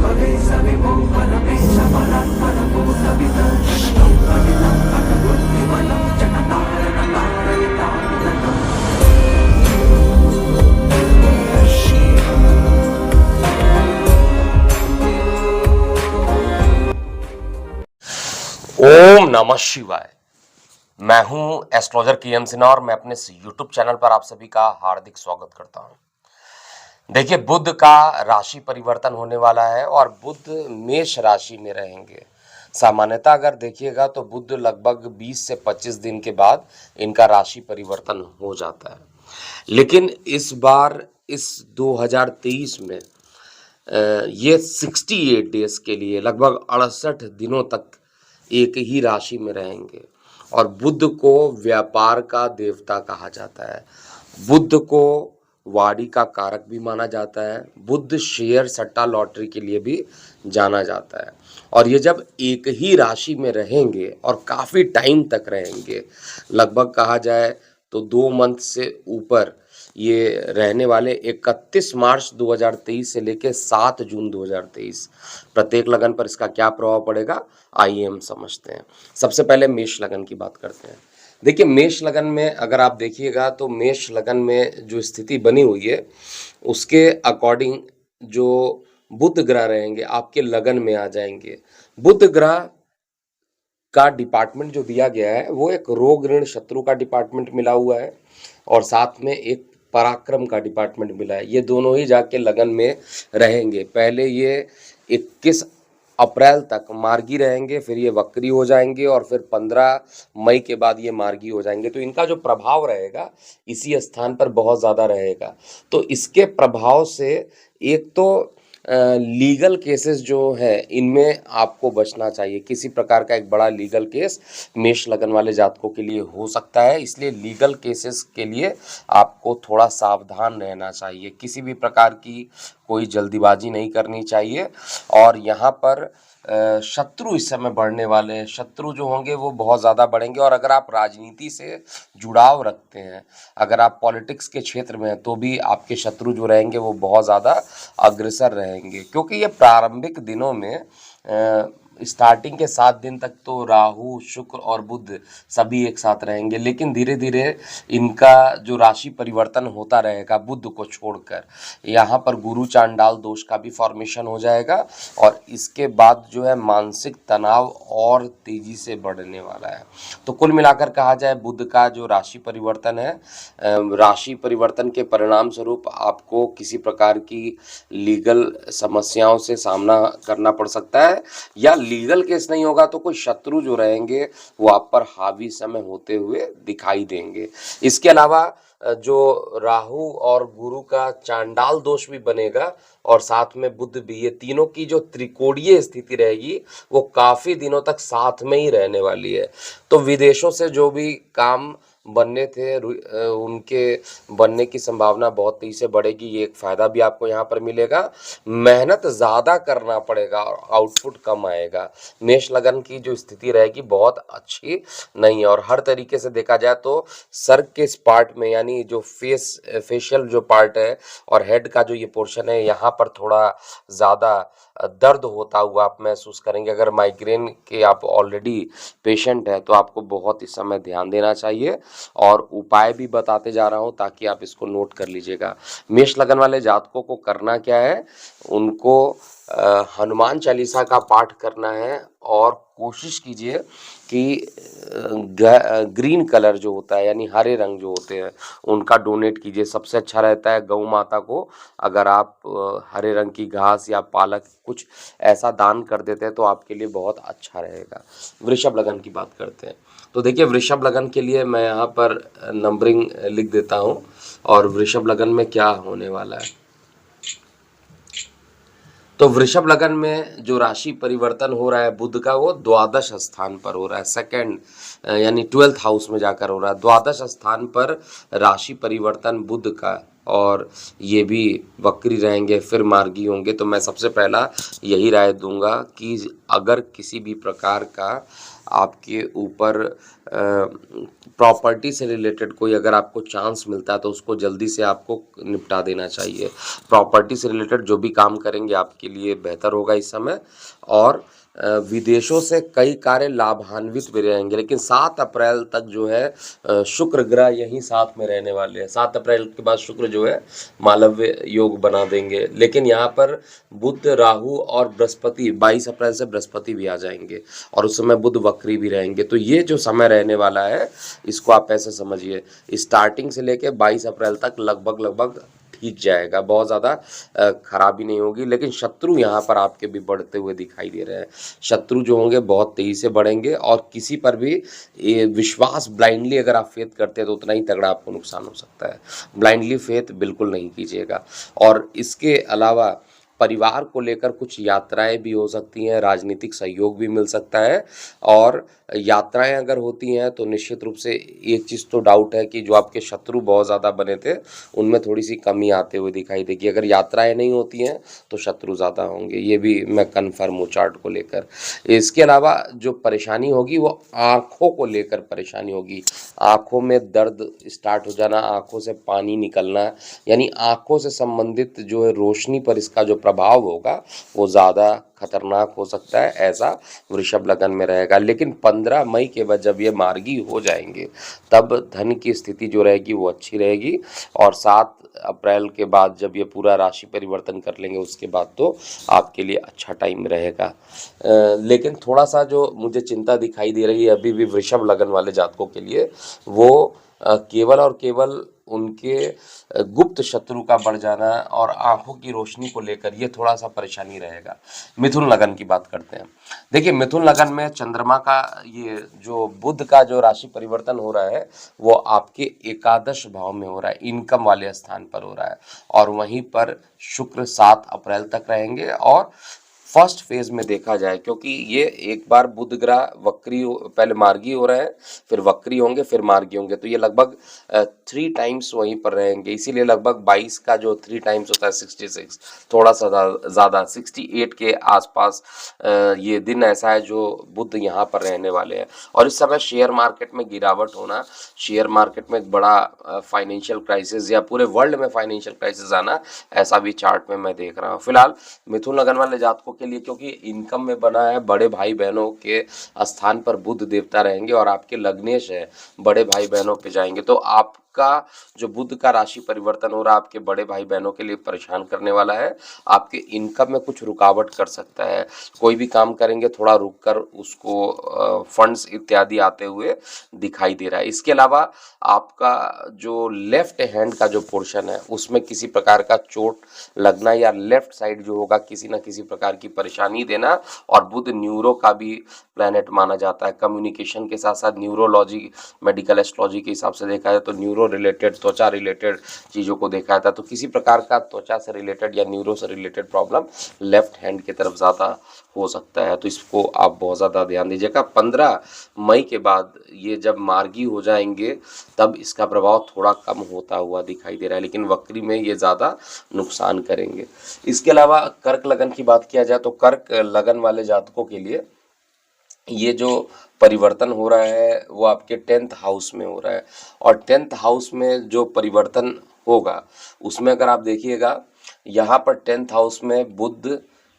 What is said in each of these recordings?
ओम नमः शिवाय। मैं हूं एस्ट्रोलॉजर के सिन्हा और मैं अपने यूट्यूब चैनल पर आप सभी का हार्दिक स्वागत करता हूं। देखिए, बुध का राशि परिवर्तन होने वाला है और बुध मेष राशि में रहेंगे। सामान्यतः अगर देखिएगा तो बुध लगभग 20 से 25 दिन के बाद इनका राशि परिवर्तन हो जाता है, लेकिन इस बार इस 2023 में ये 68 डेज के लिए लगभग 68 दिनों तक एक ही राशि में रहेंगे। और बुध को व्यापार का देवता कहा जाता है, बुध को वाणी का कारक भी माना जाता है, बुध शेयर सट्टा लॉटरी के लिए भी जाना जाता है। और ये जब एक ही राशि में रहेंगे और काफ़ी टाइम तक रहेंगे, लगभग कहा जाए तो 2 मंथ से ऊपर ये रहने वाले 31 मार्च 2023 से लेकर 7 जून 2023 प्रत्येक लगन पर इसका क्या प्रभाव पड़ेगा, आइए हम समझते हैं। सबसे पहले मेष लगन की बात करते हैं। देखिए, मेष लगन में अगर आप देखिएगा तो मेष लगन में जो स्थिति बनी हुई है उसके अकॉर्डिंग जो बुध ग्रह रहेंगे आपके लगन में आ जाएंगे। बुध ग्रह का डिपार्टमेंट जो दिया गया है वो एक रोग ऋण शत्रु का डिपार्टमेंट मिला हुआ है और साथ में एक पराक्रम का डिपार्टमेंट मिला है। ये दोनों ही जाके लगन में रहेंगे। पहले ये 21 अप्रैल तक मार्गी रहेंगे, फिर ये वक्री हो जाएंगे और फिर 15 मई के बाद ये मार्गी हो जाएंगे। तो इनका जो प्रभाव रहेगा इसी स्थान पर बहुत ज़्यादा रहेगा। तो इसके प्रभाव से एक तो लीगल केसेस जो है इनमें आपको बचना चाहिए। किसी प्रकार का एक बड़ा लीगल केस मेष लगन वाले जातकों के लिए हो सकता है, इसलिए लीगल केसेस के लिए आपको थोड़ा सावधान रहना चाहिए। किसी भी प्रकार की कोई जल्दीबाजी नहीं करनी चाहिए। और यहाँ पर शत्रु इस समय बढ़ने वाले हैं। शत्रु जो होंगे वो बहुत ज़्यादा बढ़ेंगे। और अगर आप राजनीति से जुड़ाव रखते हैं, अगर आप पॉलिटिक्स के क्षेत्र में हैं, तो भी आपके शत्रु जो रहेंगे वो बहुत ज़्यादा अग्रसर रहेंगे, क्योंकि ये प्रारंभिक दिनों में स्टार्टिंग के 7 दिन तक तो राहु, शुक्र और बुध सभी एक साथ रहेंगे, लेकिन धीरे धीरे इनका जो राशि परिवर्तन होता रहेगा बुध को छोड़कर, यहाँ पर गुरु चांडाल दोष का भी फॉर्मेशन हो जाएगा और इसके बाद जो है मानसिक तनाव और तेजी से बढ़ने वाला है। तो कुल मिलाकर कहा जाए बुध का जो राशि परिवर्तन है, राशि परिवर्तन के परिणाम स्वरूप आपको किसी प्रकार की लीगल समस्याओं से सामना करना पड़ सकता है, या लीगल केस नहीं होगा तो कोई शत्रु जो रहेंगे वो आप पर हावी समय होते हुए दिखाई देंगे। इसके अलावा जो राहु और गुरु का चांडाल दोष भी बनेगा और साथ में बुध भी, ये तीनों की जो त्रिकोणीय स्थिति रहेगी वो काफी दिनों तक साथ में ही रहने वाली है। तो विदेशों से जो भी काम बनने थे उनके बनने की संभावना बहुत तेजी से बढ़ेगी। ये एक फायदा भी आपको यहाँ पर मिलेगा। मेहनत ज़्यादा करना पड़ेगा और आउटपुट कम आएगा। मेष लगन की जो स्थिति रहेगी बहुत अच्छी नहीं है। और हर तरीके से देखा जाए तो सर के इस पार्ट में, यानी जो फेशियल जो पार्ट है और हेड का जो ये पोर्शन है, यहाँ पर थोड़ा ज़्यादा दर्द होता हुआ आप महसूस करेंगे। अगर माइग्रेन के आप ऑलरेडी पेशेंट हैं तो आपको बहुत इस समय ध्यान देना चाहिए और उपाय भी बताते जा रहा हूं ताकि आप इसको नोट कर लीजिएगा। मेष लगन वाले जातकों को करना क्या है, उनको हनुमान चालीसा का पाठ करना है और कोशिश कीजिए कि ग्रीन कलर जो होता है यानी हरे रंग जो होते हैं उनका डोनेट कीजिए। सबसे अच्छा रहता है गौ माता को अगर आप हरे रंग की घास या पालक कुछ ऐसा दान कर देते हैं तो आपके लिए बहुत अच्छा रहेगा। वृषभ लगन की बात करते हैं। तो देखिए, वृषभ लगन के लिए मैं यहाँ पर नंबरिंग लिख देता हूँ और वृषभ लगन में क्या होने वाला है। तो वृषभ लगन में जो राशि परिवर्तन हो रहा है बुध का, वो द्वादश स्थान पर हो रहा है, सेकंड यानी 12th हाउस में जाकर हो रहा है। द्वादश स्थान पर राशि परिवर्तन बुध का और ये भी वक्री रहेंगे, फिर मार्गी होंगे। तो मैं सबसे पहला यही राय दूंगा कि अगर किसी भी प्रकार का आपके ऊपर प्रॉपर्टी से रिलेटेड कोई अगर आपको चांस मिलता है तो उसको जल्दी से आपको निपटा देना चाहिए। प्रॉपर्टी से रिलेटेड जो भी काम करेंगे आपके लिए बेहतर होगा इस समय। और विदेशों से कई कार्य लाभान्वित भी रहेंगे, लेकिन 7 अप्रैल तक जो है शुक्र ग्रह यहीं साथ में रहने वाले हैं। 7 अप्रैल के बाद शुक्र जो है मालव्य योग बना देंगे, लेकिन यहाँ पर बुध, राहु और बृहस्पति 22 अप्रैल से बृहस्पति भी आ जाएंगे और उस समय बुध वक्री भी रहेंगे। तो ये जो समय रहने वाला है इसको आप ऐसे समझिए, स्टार्टिंग से लेके 22 अप्रैल तक लगभग ठीक जाएगा, बहुत ज़्यादा खराबी नहीं होगी। लेकिन शत्रु यहाँ पर आपके भी बढ़ते हुए दिखाई दे रहे हैं। शत्रु जो होंगे बहुत तेजी से बढ़ेंगे और किसी पर भी ये विश्वास ब्लाइंडली अगर आप फेथ करते हैं तो उतना ही तगड़ा आपको नुकसान हो सकता है। ब्लाइंडली फेथ बिल्कुल नहीं कीजिएगा। और इसके अलावा परिवार को लेकर कुछ यात्राएं भी हो सकती हैं, राजनीतिक सहयोग भी मिल सकता है। और यात्राएं अगर होती हैं तो निश्चित रूप से एक चीज़ तो डाउट है कि जो आपके शत्रु बहुत ज़्यादा बने थे उनमें थोड़ी सी कमी आते हुए दिखाई देगी। अगर यात्राएं नहीं होती हैं तो शत्रु ज़्यादा होंगे, ये भी मैं कन्फर्म हूँ चार्ट को लेकर। इसके अलावा जो परेशानी होगी वो आँखों को लेकर परेशानी होगी। आँखों में दर्द स्टार्ट हो जाना, आँखों से पानी निकलना, यानी आँखों से संबंधित जो है रोशनी पर इसका जो प्रभाव होगा वो ज़्यादा खतरनाक हो सकता है, ऐसा वृषभ लगन में रहेगा। लेकिन 15 मई के बाद जब ये मार्गी हो जाएंगे तब धन की स्थिति जो रहेगी वो अच्छी रहेगी। और 7 अप्रैल के बाद जब ये पूरा राशि परिवर्तन कर लेंगे उसके बाद तो आपके लिए अच्छा टाइम रहेगा। लेकिन थोड़ा सा जो मुझे चिंता दिखाई दे रही है अभी भी वृषभ लगन वाले जातकों के लिए, वो केवल और केवल उनके गुप्त शत्रु का बढ़ जाना और आंखों की रोशनी को लेकर ये थोड़ा सा परेशानी रहेगा। मिथुन लगन की बात करते हैं। देखिए मिथुन लगन में चंद्रमा का ये जो बुध का जो राशि परिवर्तन हो रहा है वो आपके एकादश भाव में हो रहा है, इनकम वाले स्थान पर हो रहा है। और वहीं पर शुक्र 7 अप्रैल तक रहेंगे। और फर्स्ट फेज में देखा जाए, क्योंकि ये एक बार बुध ग्रह वक्री पहले मार्गी हो रहे हैं, फिर वक्री होंगे, फिर मार्गी होंगे, तो ये लगभग 3 टाइम्स वहीं पर रहेंगे। इसीलिए लगभग 22 का जो 3 टाइम्स होता है 66, थोड़ा सा ज़्यादा 68 के आसपास ये दिन ऐसा है जो बुध यहाँ पर रहने वाले हैं। और इस समय शेयर मार्केट में गिरावट होना, शेयर मार्केट में एक बड़ा फाइनेंशियल क्राइसिस या पूरे वर्ल्ड में फाइनेंशियल क्राइसिस आना, ऐसा भी चार्ट में मैं देख रहा हूँ। फिलहाल मिथुन लगन वाले जातकों के लिए, क्योंकि इनकम में बना है, बड़े भाई बहनों के स्थान पर बुध देवता रहेंगे और आपके लग्नेश है, बड़े भाई बहनों पे जाएंगे, तो आपका जो बुध का राशि परिवर्तन हो रहा है आपके बड़े भाई बहनों के लिए परेशान करने वाला है। आपके इनकम में कुछ रुकावट कर सकता है, कोई भी काम करेंगे थोड़ा रुक कर उसको फंड्स इत्यादि आते हुए दिखाई दे रहा है। इसके अलावा आपका जो लेफ्ट हैंड का जो पोर्शन है उसमें किसी प्रकार का चोट लगना या लेफ्ट साइड जो होगा किसी ना किसी प्रकार की परेशानी देना। और बुध न्यूरो का भी प्लैनेट माना जाता है, कम्युनिकेशन के साथ साथ न्यूरोलॉजी, मेडिकल एस्ट्रोलॉजी के हिसाब से देखा जाए तो न्यूरो रिलेटेड, त्वचा रिलेटेड चीज़ों को देखा जाता है। तो किसी प्रकार का त्वचा से रिलेटेड या न्यूरो से रिलेटेड प्रॉब्लम लेफ्ट हैंड की तरफ ज़्यादा हो सकता है, तो इसको आप बहुत ज़्यादा ध्यान दीजिएगा। 15 मई के बाद ये जब मार्गी हो जाएंगे तब इसका प्रभाव थोड़ा कम होता हुआ दिखाई दे रहा है, लेकिन वक्री में ये ज़्यादा नुकसान करेंगे। इसके अलावा कर्क लगन की बात किया जाए तो कर्क लगन वाले जातकों के लिए ये जो परिवर्तन हो रहा है वो आपके 10th हाउस में हो रहा है। और 10th हाउस में जो परिवर्तन होगा उसमें अगर आप देखिएगा यहाँ पर 10th हाउस में बुध,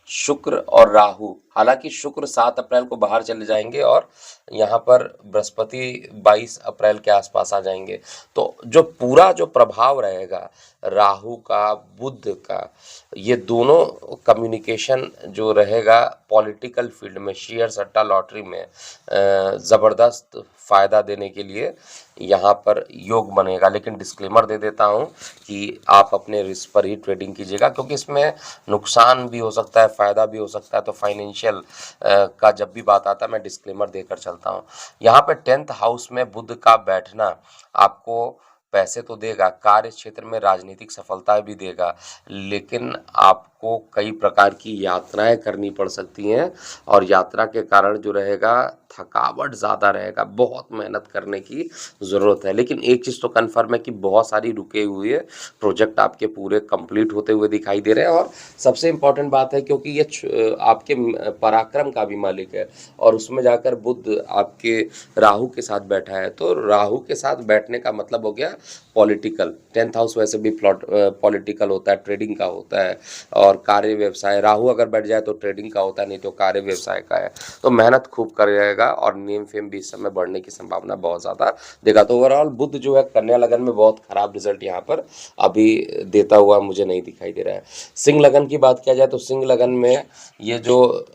शुक्र और राहु, हालांकि शुक्र 7 अप्रैल को बाहर चले जाएंगे और यहाँ पर बृहस्पति 22 अप्रैल के आसपास आ जाएंगे। तो जो पूरा जो प्रभाव रहेगा राहु का, बुध का, ये दोनों कम्युनिकेशन जो रहेगा पॉलिटिकल फील्ड में, शेयर सट्टा लॉटरी में ज़बरदस्त फ़ायदा देने के लिए यहाँ पर योग बनेगा। लेकिन डिस्क्लेमर दे देता हूँ कि आप अपने रिस्क पर ही ट्रेडिंग कीजिएगा, क्योंकि इसमें नुकसान भी हो सकता है, फ़ायदा भी हो सकता है। तो फाइनेंशियल का जब भी बात आता है मैं डिस्क्लेमर देकर चलता हूँ। यहाँ पे 10th हाउस में बुध का बैठना आपको पैसे तो देगा, कार्य क्षेत्र में राजनीतिक सफलता भी देगा, लेकिन आपको आपको कई प्रकार की यात्राएं करनी पड़ सकती हैं और यात्रा के कारण जो रहेगा थकावट ज़्यादा रहेगा, बहुत मेहनत करने की ज़रूरत है। लेकिन एक चीज़ तो कन्फर्म है कि बहुत सारी रुके हुए प्रोजेक्ट आपके पूरे कंप्लीट होते हुए दिखाई दे रहे हैं और सबसे इम्पोर्टेंट बात है क्योंकि ये आपके पराक्रम का भी मालिक है और उसमें जाकर बुध आपके राहु के साथ बैठा है, तो राहु के साथ बैठने का मतलब हो गया पॉलिटिकल। 10th हाउस वैसे भी पॉलिटिकल होता है, ट्रेडिंग का होता है और कार्य व्यवसाय। राहु अगर बैठ जाए तो ट्रेडिंग का होता है, नहीं तो कार्य व्यवसाय का है। तो मेहनत खूब करेगा और नेम फेम भी इस समय बढ़ने की संभावना बहुत ज़्यादा देगा। तो ओवरऑल बुध जो है कन्या लगन में बहुत खराब रिजल्ट यहाँ पर अभी देता हुआ मुझे नहीं दिखाई दे रहा है। सिंह लगन की बात किया जाए तो सिंह लगन में ये जो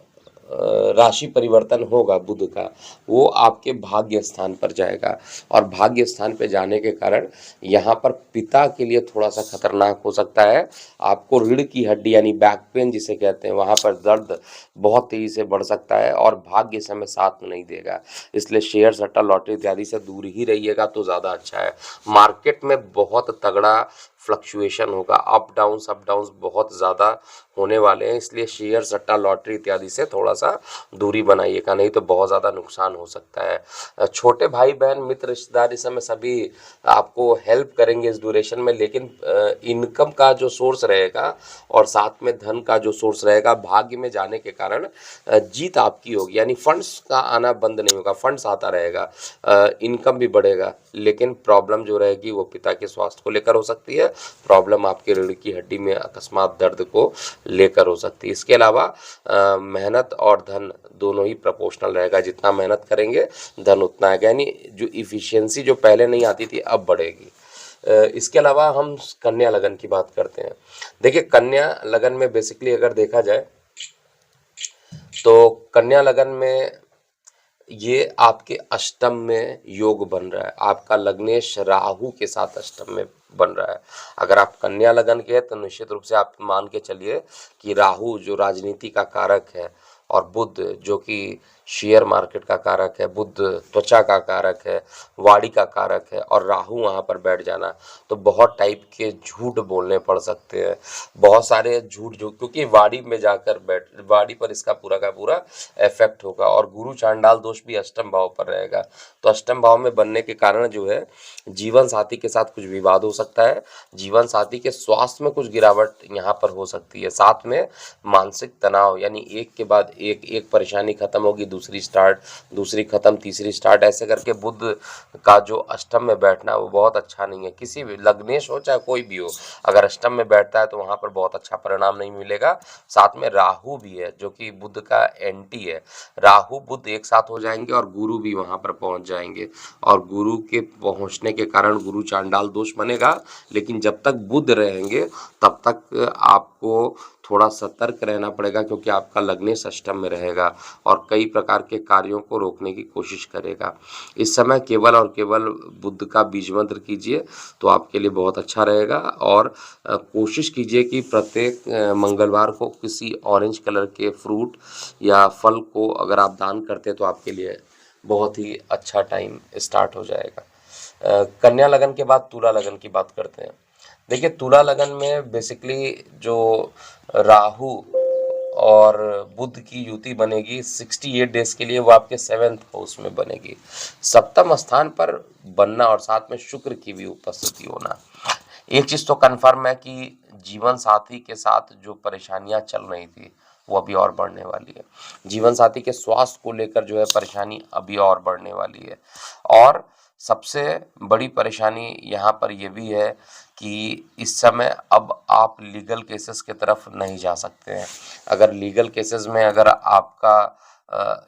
राशि परिवर्तन होगा बुध का, वो आपके भाग्य स्थान पर जाएगा और भाग्य स्थान पर जाने के कारण यहाँ पर पिता के लिए थोड़ा सा खतरनाक हो सकता है। आपको रीढ़ की हड्डी यानी बैक पेन जिसे कहते हैं, वहाँ पर दर्द बहुत तेज़ी से बढ़ सकता है और भाग्य समय साथ नहीं देगा। इसलिए शेयर सट्टा लॉटरी इत्यादि से दूर ही रहिएगा तो ज़्यादा अच्छा है। मार्केट में बहुत तगड़ा फ्लक्चुएशन होगा, अप डाउन्स बहुत ज़्यादा होने वाले हैं, इसलिए शेयर सट्टा लॉटरी इत्यादि से थोड़ा सा दूरी बनाइएगा, नहीं तो बहुत ज़्यादा नुकसान हो सकता है। छोटे भाई बहन मित्र रिश्तेदार इस समय सभी आपको हेल्प करेंगे इस ड्यूरेशन में, लेकिन इनकम का जो सोर्स रहेगा और साथ में धन का जो सोर्स रहेगा भाग्य में जाने के कारण जीत आपकी होगी, यानी फंड्स का आना बंद नहीं होगा, फंड्स आता रहेगा, इनकम भी बढ़ेगा। लेकिन प्रॉब्लम जो रहेगी वो पिता के स्वास्थ्य को लेकर हो सकती है, प्रॉब्लम आपके रीढ़ की हड्डी में अकस्मात दर्द को लेकर हो सकती है। इसके अलावा मेहनत और धन दोनों ही प्रोपोर्शनल रहेगा, जितना मेहनत करेंगे धन उतना आएगा, यानी जो इफिशियंसी जो पहले नहीं आती थी अब बढ़ेगी। इसके अलावा हम कन्या लगन की बात करते हैं। देखिए कन्या लगन में बेसिकली अगर देखा जाए तो कन्या लगन में ये आपके अष्टम में योग बन रहा है, आपका लग्नेश राहु के साथ अष्टम में बन रहा है। अगर आप कन्या लगन के हैं तो निश्चित रूप से आप मान के चलिए कि राहु जो राजनीति का कारक है और बुध जो कि शेयर मार्केट का कारक है, बुध त्वचा का कारक है, वाणी का कारक है और राहु वहाँ पर बैठ जाना, तो बहुत टाइप के झूठ बोलने पड़ सकते हैं, बहुत सारे झूठ जो क्योंकि वाणी में जाकर वाणी पर इसका पूरा का पूरा इफेक्ट होगा और गुरु चांडाल दोष भी अष्टम भाव पर रहेगा। तो अष्टम भाव में बनने के कारण जो है जीवन साथी के साथ कुछ विवाद हो सकता है, जीवन साथी के स्वास्थ्य में कुछ गिरावट यहाँ पर हो सकती है, साथ में मानसिक तनाव, यानी एक के बाद एक परेशानी खत्म होगी दूसरी स्टार्ट, दूसरी खत्म तीसरी स्टार्ट, ऐसे करके बुध का जो अष्टम में बैठना वो बहुत अच्छा नहीं है। किसी भी लग्नेश हो चाहे कोई भी हो, अगर अष्टम में बैठता है तो वहाँ पर बहुत अच्छा परिणाम नहीं मिलेगा। साथ में राहु भी है जो कि बुध का एंटी है, राहु बुध एक साथ हो जाएंगे और गुरु भी वहाँ पर पहुँच जाएंगे और गुरु के पहुँचने के कारण गुरु चांडाल दोष बनेगा। लेकिन जब तक बुध रहेंगे तब तक आपको थोड़ा सतर्क रहना पड़ेगा क्योंकि आपका लग्नेश अष्टम में रहेगा और कई प्रकार के कार्यों को रोकने की कोशिश करेगा। इस समय केवल और केवल बुध का बीज मंत्र कीजिए तो आपके लिए बहुत अच्छा रहेगा और कोशिश कीजिए कि प्रत्येक मंगलवार को किसी ऑरेंज कलर के फ्रूट या फल को अगर आप दान करते हैं तो आपके लिए बहुत ही अच्छा टाइम स्टार्ट हो जाएगा। कन्या लगन के बाद तुला लगन की बात करते हैं। देखिए तुला लगन में बेसिकली जो राहु और बुध की युति बनेगी 68 डेज के लिए, वो आपके 7th हाउस में बनेगी, सप्तम स्थान पर बनना और साथ में शुक्र की भी उपस्थिति होना। एक चीज तो कन्फर्म है कि जीवन साथी के साथ जो परेशानियां चल रही थी वो अभी और बढ़ने वाली है, जीवन साथी के स्वास्थ्य को लेकर जो है परेशानी अभी और बढ़ने वाली है और सबसे बड़ी परेशानी यहाँ पर ये भी है कि इस समय अब आप लीगल केसेस की तरफ नहीं जा सकते हैं। अगर लीगल केसेस में अगर आपका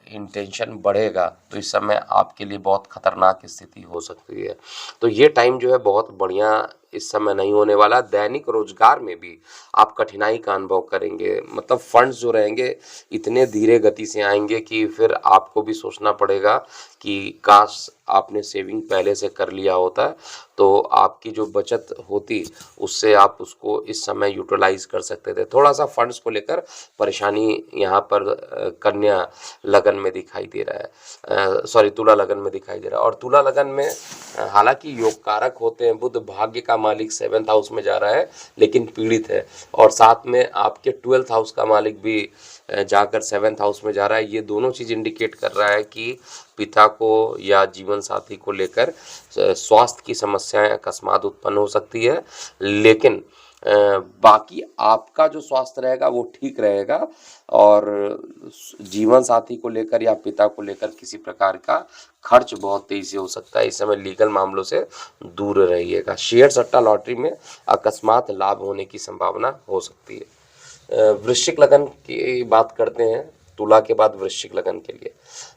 इंटेंशन बढ़ेगा तो इस समय आपके लिए बहुत खतरनाक स्थिति हो सकती है। तो ये टाइम जो है बहुत बढ़िया इस समय नहीं होने वाला। दैनिक रोजगार में भी आप कठिनाई का अनुभव करेंगे, मतलब फंड्स जो रहेंगे इतने धीरे गति से आएंगे कि फिर आपको भी सोचना पड़ेगा कि काश आपने सेविंग पहले से कर लिया होता तो आपकी जो बचत होती उससे आप उसको इस समय यूटिलाइज कर सकते थे। थोड़ा सा फंड्स को लेकर परेशानी यहाँ पर कन्या लगन में दिखाई दे रहा है, सॉरी तुला लगन में दिखाई दे रहा है। और तुला लगन में हालांकि योग कारक होते हैं, बुध भाग्य का मालिक 7th हाउस में जा रहा है लेकिन पीड़ित है, और साथ में आपके 12th हाउस का मालिक भी जाकर 7th हाउस में जा रहा है। ये दोनों चीज इंडिकेट कर रहा है कि पिता को या जीवन साथी को लेकर स्वास्थ्य की समस्याएं अकस्मात उत्पन्न हो सकती है, लेकिन बाकी आपका जो स्वास्थ्य रहेगा वो ठीक रहेगा। और जीवन साथी को लेकर या पिता को लेकर किसी प्रकार का खर्च बहुत तेजी से हो सकता है। इस समय लीगल मामलों से दूर रहिएगा। शेयर सट्टा लॉटरी में अकस्मात लाभ होने की संभावना हो सकती है। वृश्चिक लगन की बात करते हैं, तुला के बाद वृश्चिक लगन के लिए।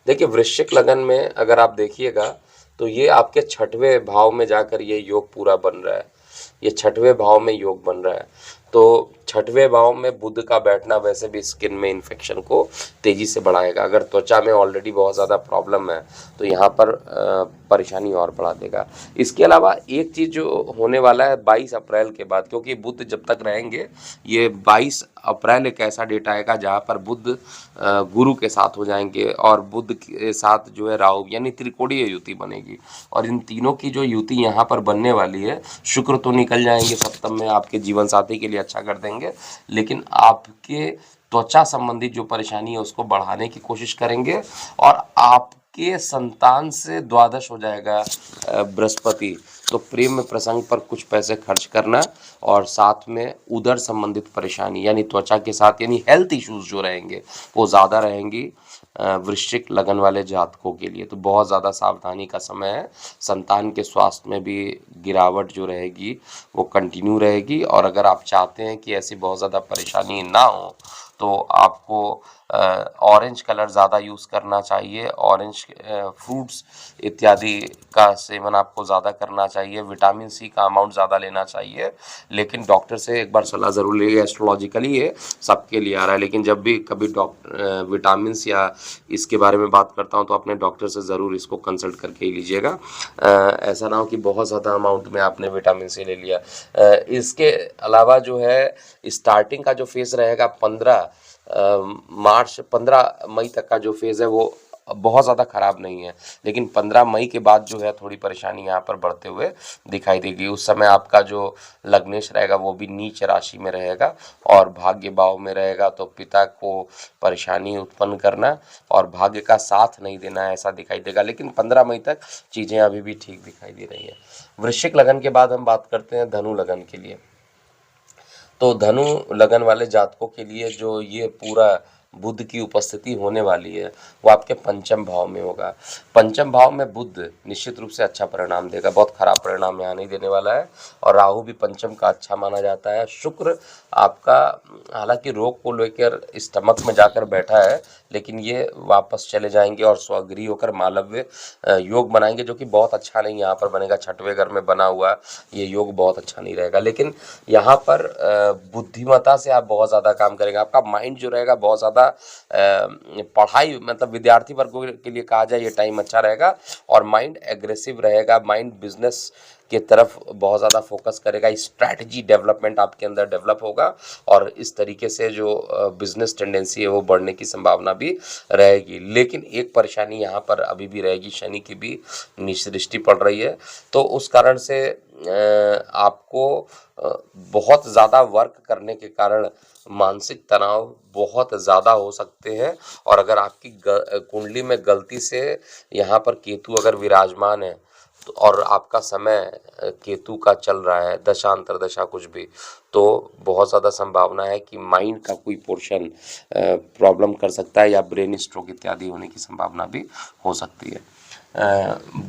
देखिए वृश्चिक लगन में अगर आप देखिएगा तो ये आपके 6वें भाव में जाकर ये योग पूरा बन रहा है, ये 6वें भाव में योग बन रहा है। तो 6वें भाव में बुध का बैठना वैसे भी स्किन में इन्फेक्शन को तेजी से बढ़ाएगा। अगर त्वचा में ऑलरेडी बहुत ज़्यादा प्रॉब्लम है तो यहाँ पर परेशानी और बढ़ा देगा। इसके अलावा एक चीज़ जो होने वाला है 22 अप्रैल के बाद, क्योंकि बुध जब तक रहेंगे, ये 22 अप्रैल एक ऐसा डेट आएगा जहाँ पर बुध गुरु के साथ हो जाएंगे और बुध के साथ जो है राहु, यानी त्रिकोणीय युति बनेगी। और इन तीनों की जो युति यहाँ पर बनने वाली है, शुक्र तो निकल जाएंगे सप्तम में, आपके जीवन साथी के लिए अच्छा कर देंगे, लेकिन आपके त्वचा संबंधित जो परेशानी है उसको बढ़ाने की कोशिश करेंगे। और आपके संतान से द्वादश हो जाएगा बृहस्पति, तो प्रेम प्रसंग पर कुछ पैसे खर्च करना, और साथ में उदर संबंधित परेशानी यानी त्वचा के साथ यानी हेल्थ इश्यूज जो रहेंगे वो ज़्यादा रहेंगी वृश्चिक लगन वाले जातकों के लिए। तो बहुत ज़्यादा सावधानी का समय है। संतान के स्वास्थ्य में भी गिरावट जो रहेगी वो कंटिन्यू रहेगी। और अगर आप चाहते हैं कि ऐसी बहुत ज़्यादा परेशानी ना हो तो आपको ऑरेंज कलर ज़्यादा यूज़ करना चाहिए। ऑरेंज फ्रूट्स इत्यादि का सेवन आपको ज़्यादा करना चाहिए। विटामिन सी का अमाउंट ज़्यादा लेना चाहिए, लेकिन डॉक्टर से एक बार सलाह ज़रूर लीजिए। एस्ट्रोलॉजिकली ये सबके लिए आ रहा है, लेकिन जब भी कभी विटामिन या इसके बारे में बात करता हूँ तो अपने डॉक्टर से ज़रूर इसको कंसल्ट करके ही लीजिएगा। ऐसा ना हो कि बहुत ज़्यादा अमाउंट में आपने विटामिन सी ले लिया। इसके अलावा जो है स्टार्टिंग का जो फेज़ रहेगा 15 मई तक का जो फेज़ है वो बहुत ज़्यादा ख़राब नहीं है, लेकिन 15 मई के बाद जो है थोड़ी परेशानी यहाँ पर बढ़ते हुए दिखाई देगी। उस समय आपका जो लग्नेश रहेगा वो भी नीच राशि में रहेगा और भाग्य भाव में रहेगा, तो पिता को परेशानी उत्पन्न करना और भाग्य का साथ नहीं देना ऐसा दिखाई देगा। लेकिन 15 मई तक चीज़ें अभी भी ठीक दिखाई दे रही हैं। वृश्चिक लगन के बाद हम बात करते हैं धनु लगन के लिए। तो धनु लगन वाले जातकों के लिए जो ये पूरा बुध की उपस्थिति होने वाली है वो आपके पंचम भाव में होगा। पंचम भाव में बुध निश्चित रूप से अच्छा परिणाम देगा, बहुत खराब परिणाम यहाँ नहीं देने वाला है। और राहु भी पंचम का अच्छा माना जाता है। शुक्र आपका हालांकि रोग को लेकर स्टमक में जाकर बैठा है, लेकिन ये वापस चले जाएंगे और स्वगृही होकर मालव्य योग बनाएंगे, जो कि बहुत अच्छा नहीं यहाँ पर बनेगा। 6वें घर में बना हुआ ये योग बहुत अच्छा नहीं रहेगा। लेकिन यहाँ पर बुद्धिमत्ता से आप बहुत ज़्यादा काम करेंगे। आपका माइंड जो रहेगा बहुत ज़्यादा पढ़ाई, मतलब विद्यार्थी वर्गों के लिए कहा जाए ये टाइम अच्छा रहेगा, और माइंड एग्रेसिव रहेगा। माइंड बिजनेस के तरफ बहुत ज़्यादा फोकस करेगा। स्ट्रैटेजी डेवलपमेंट आपके अंदर डेवलप होगा और इस तरीके से जो बिजनेस टेंडेंसी है वो बढ़ने की संभावना भी रहेगी। लेकिन एक परेशानी यहाँ पर अभी भी रहेगी, शनि की भी नीच दृष्टि पड़ रही है, तो उस कारण से आपको बहुत ज़्यादा वर्क करने के कारण मानसिक तनाव बहुत ज़्यादा हो सकते हैं। और अगर आपकी कुंडली में गलती से यहाँ पर केतु अगर विराजमान है और आपका समय केतु का चल रहा है, दशा अंतरदशा कुछ भी, तो बहुत ज़्यादा संभावना है कि माइंड का कोई पोर्शन प्रॉब्लम कर सकता है या ब्रेन स्ट्रोक इत्यादि होने की संभावना भी हो सकती है।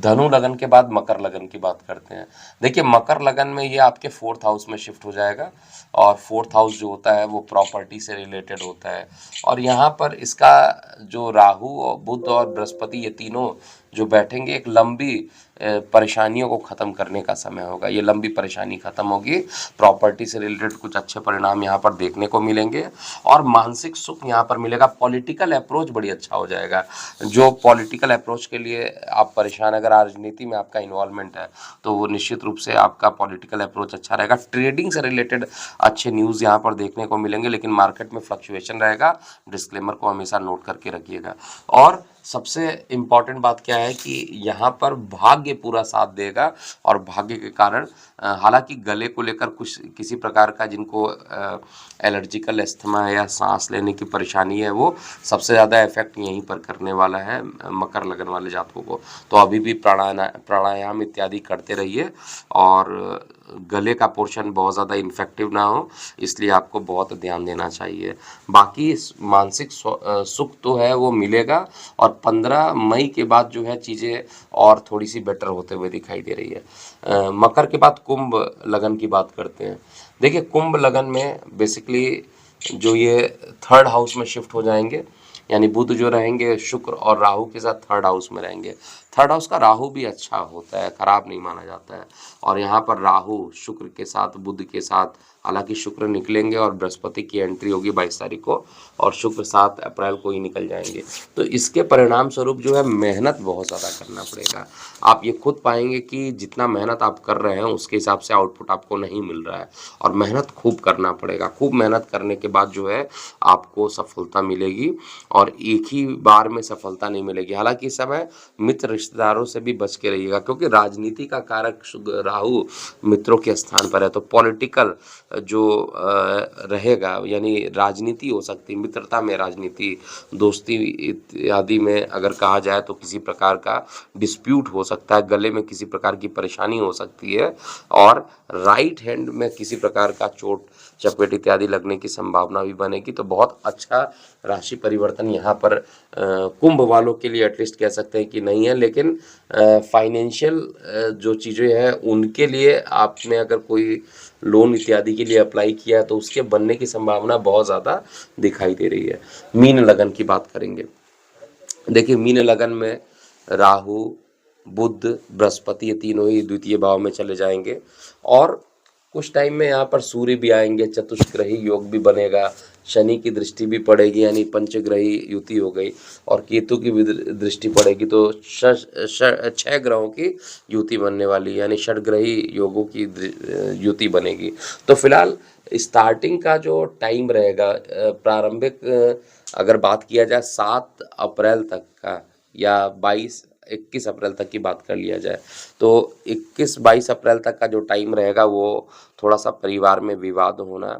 धनु लगन के बाद मकर लगन की बात करते हैं। देखिए मकर लगन में ये आपके 4th हाउस में शिफ्ट हो जाएगा, और 4th हाउस जो होता है वो प्रॉपर्टी से रिलेटेड होता है। और यहाँ पर इसका जो राहु और बुध और बृहस्पति ये तीनों जो बैठेंगे, एक लंबी परेशानियों को ख़त्म करने का समय होगा। ये लंबी परेशानी ख़त्म होगी, प्रॉपर्टी से रिलेटेड कुछ अच्छे परिणाम यहाँ पर देखने को मिलेंगे और मानसिक सुख यहाँ पर मिलेगा। पॉलिटिकल अप्रोच बड़ी अच्छा हो जाएगा। जो पॉलिटिकल अप्रोच के लिए आप परेशान, अगर राजनीति में आपका इन्वॉल्वमेंट है तो वो निश्चित रूप से आपका पॉलिटिकल अप्रोच अच्छा रहेगा। ट्रेडिंग से रिलेटेड अच्छे न्यूज़ यहाँ पर देखने को मिलेंगे, लेकिन मार्केट में फ्लक्चुएशन रहेगा। डिस्क्लेमर को हमेशा नोट करके रखिएगा। और सबसे इम्पॉर्टेंट बात क्या है कि यहाँ पर भाग्य पूरा साथ देगा और भाग्य के कारण हालांकि गले को लेकर कुछ किसी प्रकार का जिनको एलर्जिकल अस्थमा है या सांस लेने की परेशानी है, वो सबसे ज़्यादा इफेक्ट यहीं पर करने वाला है मकर लगन वाले जातकों को। तो अभी भी प्राणायाम इत्यादि करते रहिए और गले का पोर्शन बहुत ज़्यादा इन्फेक्टिव ना हो, इसलिए आपको बहुत ध्यान देना चाहिए। बाकी मानसिक सुख तो है वो मिलेगा और 15 मई के बाद जो है चीज़ें और थोड़ी सी बेटर होते हुए दिखाई दे रही है। मकर के बाद कुंभ लगन की बात करते हैं। देखिए, कुंभ लगन में बेसिकली जो ये थर्ड हाउस में शिफ्ट हो जाएंगे, यानी बुध जो रहेंगे शुक्र और राहु के साथ थर्ड हाउस में रहेंगे। थर्ड हाउस का राहु भी अच्छा होता है, खराब नहीं माना जाता है। और यहाँ पर राहु शुक्र के साथ, बुध के साथ, हालांकि शुक्र निकलेंगे और बृहस्पति की एंट्री होगी 22 तारीख को और शुक्र 7 अप्रैल को ही निकल जाएंगे। तो इसके परिणाम स्वरूप जो है मेहनत बहुत ज़्यादा करना पड़ेगा। आप ये खुद पाएंगे कि जितना मेहनत आप कर रहे हैं उसके हिसाब से आउटपुट आपको नहीं मिल रहा है और मेहनत खूब करना पड़ेगा। खूब मेहनत करने के बाद जो है आपको सफलता मिलेगी और एक ही बार में सफलता नहीं मिलेगी। हालांकि इस समय मित्र रिश्तेदारों से भी बच के रहिएगा, क्योंकि राजनीति का कारक राहु मित्रों के स्थान पर है। तो पॉलिटिकल जो रहेगा, यानी राजनीति हो सकती है, मित्रता में राजनीति, दोस्ती इत्यादि में अगर कहा जाए तो किसी प्रकार का डिस्प्यूट हो सकता है, गले में किसी प्रकार की परेशानी हो सकती है और राइट हैंड में किसी प्रकार का चोट चपेट इत्यादि लगने की संभावना भी बनेगी। तो बहुत अच्छा राशि परिवर्तन यहाँ पर कुंभ वालों के लिए एटलीस्ट कह सकते हैं कि नहीं है, लेकिन फाइनेंशियल जो चीज़ें हैं उनके लिए आपने अगर कोई लोन इत्यादि के लिए अप्लाई किया है तो उसके बनने की संभावना बहुत ज़्यादा दिखाई दे रही है। मीन लगन की बात करेंगे। देखिए, मीन लगन में राहु, बुध, बृहस्पति, ये तीनों ही द्वितीय भाव में चले जाएंगे और कुछ टाइम में यहाँ पर सूर्य भी आएंगे, चतुष्ग्रही योग भी बनेगा, शनि की दृष्टि भी पड़ेगी, यानी पंचग्रही युति हो गई और केतु की भी दृष्टि पड़ेगी, तो 6 ग्रहों की युति बनने वाली, यानी षडग्रही योगों की युति बनेगी। तो फिलहाल स्टार्टिंग का जो टाइम रहेगा, प्रारंभिक अगर बात किया जाए 7 अप्रैल तक का या 21 अप्रैल तक की बात कर लिया जाए तो 21-22 अप्रैल तक का जो टाइम रहेगा वो थोड़ा सा परिवार में विवाद होना,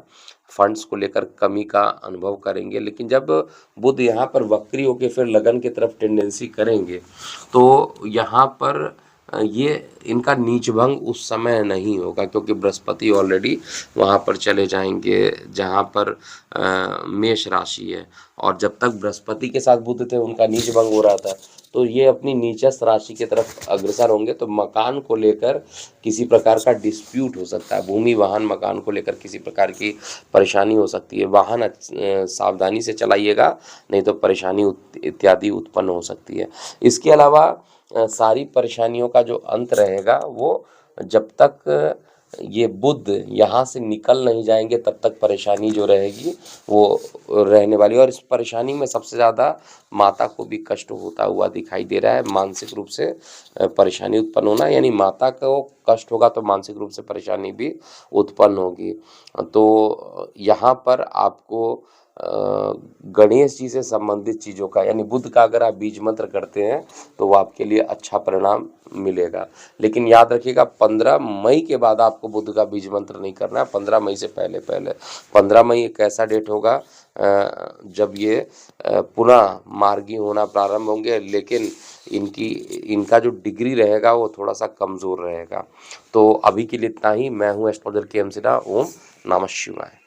फंड्स को लेकर कमी का अनुभव करेंगे। लेकिन जब बुध यहाँ पर वक्री होकर फिर लगन की तरफ टेंडेंसी करेंगे तो यहाँ पर ये इनका नीचभंग उस समय नहीं होगा, क्योंकि बृहस्पति ऑलरेडी वहाँ पर चले जाएंगे जहाँ पर मेष राशि है और जब तक बृहस्पति के साथ बुध थे उनका नीचभंग हो रहा था, तो ये अपनी नीचस्थ राशि की तरफ अग्रसर होंगे। तो मकान को लेकर किसी प्रकार का डिस्प्यूट हो सकता है, भूमि वाहन मकान को लेकर किसी प्रकार की परेशानी हो सकती है। वाहन सावधानी से चलाइएगा, नहीं तो परेशानी इत्यादि उत्पन्न हो सकती है। इसके अलावा सारी परेशानियों का जो अंत रहेगा वो जब तक ये बुध यहाँ से निकल नहीं जाएंगे तब तक परेशानी जो रहेगी वो रहने वाली है और इस परेशानी में सबसे ज़्यादा माता को भी कष्ट होता हुआ दिखाई दे रहा है। मानसिक रूप से परेशानी उत्पन्न होना, यानी माता को कष्ट होगा तो मानसिक रूप से परेशानी भी उत्पन्न होगी। तो यहाँ पर आपको गणेश जी से संबंधित चीज़ों का, यानी बुध का अगर आप बीज मंत्र करते हैं तो वो आपके लिए अच्छा परिणाम मिलेगा। लेकिन याद रखिएगा 15 मई के बाद आपको बुध का बीज मंत्र नहीं करना है, 15 मई से पहले 15 मई एक ऐसा डेट होगा जब ये पुनः मार्गी होना प्रारंभ होंगे, लेकिन इनका जो डिग्री रहेगा वो थोड़ा सा कमज़ोर रहेगा। तो अभी के लिए इतना ही। मैं हूँ एस्ट्रोलॉजर के.एम. सिन्हा। ओम नमः शिवाय।